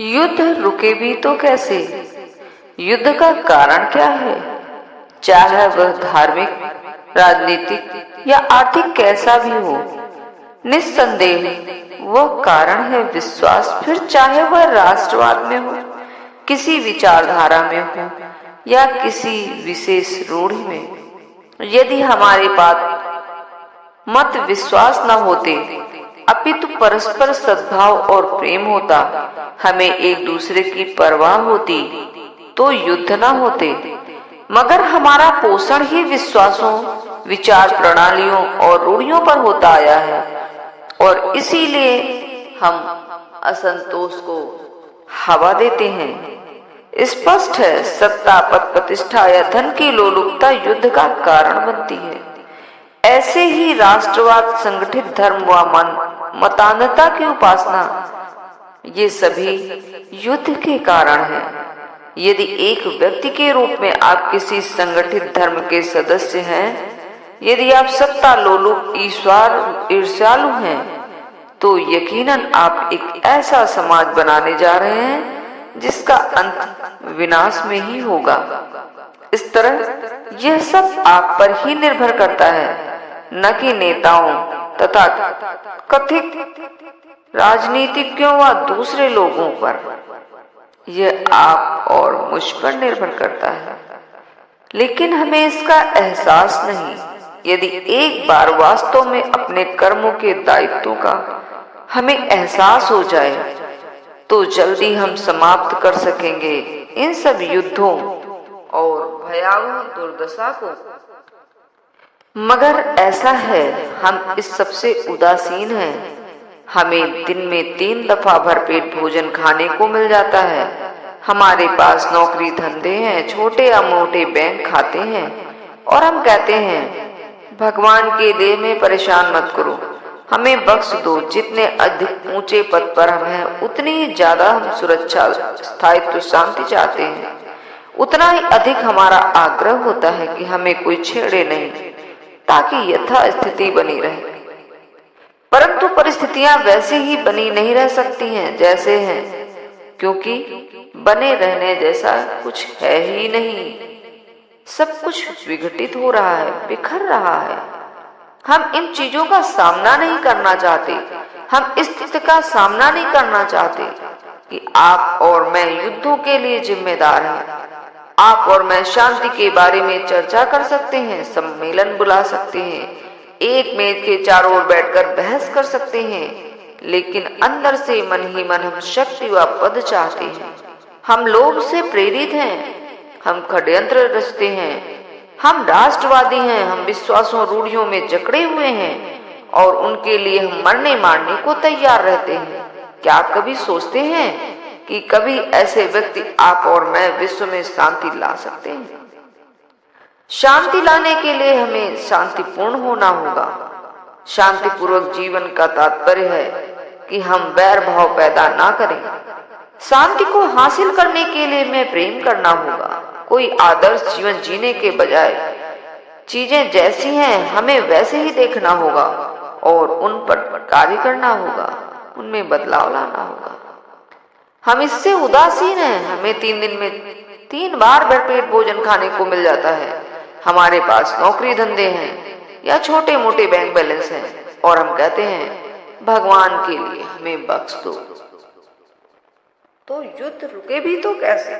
युद्ध रुके भी तो कैसे? युद्ध का कारण क्या है? चाहे वह धार्मिक, राजनीतिक या आर्थिक कैसा भी हो, निस्संदेह वह कारण है विश्वास। फिर चाहे वह राष्ट्रवाद में हो, किसी विचारधारा में हो या किसी विशेष रूढ़ि में। यदि हमारे पास मत विश्वास न होते, अपितु परस्पर सद्भाव और प्रेम होता, हमें एक दूसरे की परवाह होती, तो युद्ध न होते। मगर हमारा पोषण ही विश्वासों, विचार प्रणालियों और रूढ़ियों पर होता आया है, और इसीलिए हम असंतोष को हवा देते हैं। स्पष्ट है, सत्ता, पद प्रतिष्ठा या धन की लोलुपता युद्ध का कारण बनती है। ऐसे ही राष्ट्रवाद, संगठित धर्म व मतान्धता की उपासना, ये सभी युद्ध के कारण हैं। यदि एक व्यक्ति के रूप में आप किसी संगठित धर्म के सदस्य हैं, यदि आप सत्ता लोलुप, ईर्ष्यालु हैं, तो यकीनन आप एक ऐसा समाज बनाने जा रहे हैं जिसका अंत विनाश में ही होगा। इस तरह यह सब आप पर ही निर्भर करता है, न कि नेताओं तथा कथित राजनीतिज्ञों व दूसरे लोगों पर। यह आप और मुझ पर निर्भर करता है, लेकिन हमें इसका एहसास नहीं। यदि एक बार वास्तव में अपने कर्मों के दायित्वों का हमें एहसास हो जाए, तो जल्दी हम समाप्त कर सकेंगे इन सब युद्धों और भयावह दुर्दशा को। मगर ऐसा है, हम इस सबसे उदासीन हैं। हमें दिन में 3 दफा भरपेट भोजन खाने को मिल जाता है। हमारे पास नौकरी धंधे हैं, छोटे या मोटे बैंक खाते हैं, और हम कहते हैं भगवान के लिए में परेशान मत करो, हमें बख्श दो। जितने अधिक ऊंचे पद पर हम हैं, उतनी ही ज्यादा हम सुरक्षा, स्थायित्व, शांति चाहते हैं। उतना ही अधिक हमारा आग्रह होता है कि हमें कोई छेड़े नहीं, ताकि यथा स्थिति बनी रहे। परंतु परिस्थितियां वैसे ही बनी नहीं रह सकती हैं जैसे हैं, क्योंकि बने रहने जैसा कुछ है ही नहीं। सब कुछ विघटित हो रहा है, बिखर रहा है। हम इन चीजों का सामना नहीं करना चाहते। हम इस स्थिति का सामना नहीं करना चाहते कि आप और मैं युद्धों के लिए जिम्मेदार हैं। आप और मैं शांति के बारे में चर्चा कर सकते हैं, सम्मेलन बुला सकते हैं, एक मेज के चारों ओर बैठकर बहस कर सकते हैं, लेकिन अंदर से मन ही मन हम शक्ति व पद चाहते हैं। हम लोभ से प्रेरित हैं, हम षड्यंत्र रचते हैं, हम राष्ट्रवादी हैं, हम विश्वासों, रूढ़ियों में जकड़े हुए हैं, और उनके लिए हम मरने मारने को तैयार रहते हैं। क्या आप कभी सोचते हैं कि कभी ऐसे व्यक्ति, आप और मैं, विश्व में शांति ला सकते हैं? शांति लाने के लिए हमें शांतिपूर्ण होना होगा। शांतिपूर्वक जीवन का तात्पर्य है कि हम वैर भाव पैदा ना करें। शांति को हासिल करने के लिए हमें प्रेम करना होगा। कोई आदर्श जीवन जीने के बजाय चीजें जैसी हैं हमें वैसे ही देखना होगा और उन पर कार्य करना होगा, उनमें बदलाव लाना होगा। हम इससे उदासीन हैं। हमें 3 दिन में 3 बार भरपेट भोजन खाने को मिल जाता है। हमारे पास नौकरी धंधे हैं या छोटे मोटे बैंक बैलेंस हैं, और हम कहते हैं भगवान के लिए हमें बख्श दो। तो युद्ध रुके भी तो कैसे?